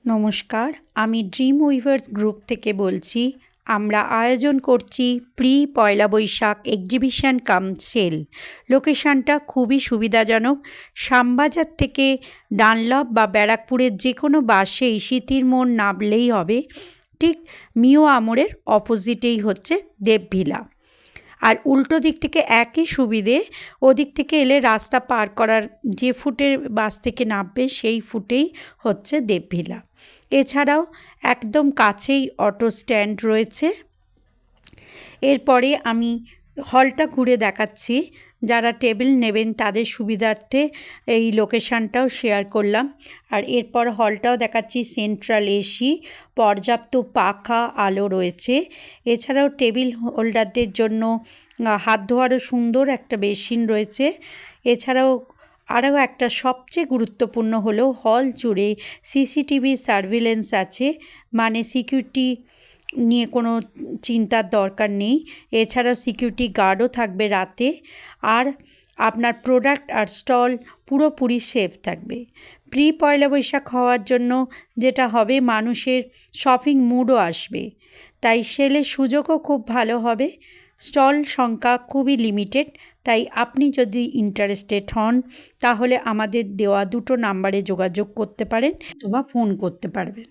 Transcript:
নমস্কার, আমি dream weavers group থেকে বলছি। আমরা আয়োজন করছি প্রি পয়লা বৈশাখ এক্সিবিশন কাম সেল। লোকেশানটা খুবই সুবিধাজনক। শ্যামবাজার থেকে ডানলপ বা ব্যারাকপুরের যে কোনো বাসেই সিতির মোড় নামলেই হবে। ঠিক মিও আমরের অপোজিটেই হচ্ছে দেবভিলা। আর উল্টো দিক থেকে একই সুবিধে, ওদিক থেকে এলে রাস্তা পার করার যে ফুটের বাস থেকে নামবে সেই ফুটেই হচ্ছে দেবভিলা। এছাড়াও একদম কাছেই অটো স্ট্যান্ড রয়েছে। এরপরে আমি হলটা ঘুরে দেখাচ্ছি। যারা টেবিল নেবেন তাদের সুবিধার্থে এই লোকেশানটাও শেয়ার করলাম। আর এরপর হলটাও দেখাচ্ছি, সেন্ট্রাল এসি, পর্যাপ্ত পাখা আলো রয়েছে। এছাড়াও টেবিল হোল্ডারদের জন্য হাত ধোয়ারও সুন্দর একটা বেসিন রয়েছে। এছাড়াও আরও একটা সবচেয়ে গুরুত্বপূর্ণ হলো হল জুড়ে সিসিটিভি সার্ভিলেন্স আছে, মানে সিকিউরিটি নিয়ে কোনো চিন্তার দরকার নেই। এছাড়াও সিকিউরিটি গার্ডও থাকবে রাতে। আর আপনার প্রোডাক্ট আর স্টল পুরোপুরি সেফ থাকবে। প্রি পয়লা বৈশাখ হওয়ার জন্য যেটা হবে, মানুষের শপিং মুডও আসবে, তাই সেলের সুযোগও খুব ভালো হবে। স্টল সংখ্যা খুবই লিমিটেড, তাই আপনি যদি ইন্টারেস্টেড হন তাহলে আমাদের দেওয়া দুটো নাম্বারে যোগাযোগ করতে পারেন অথবা ফোন করতে পারবেন।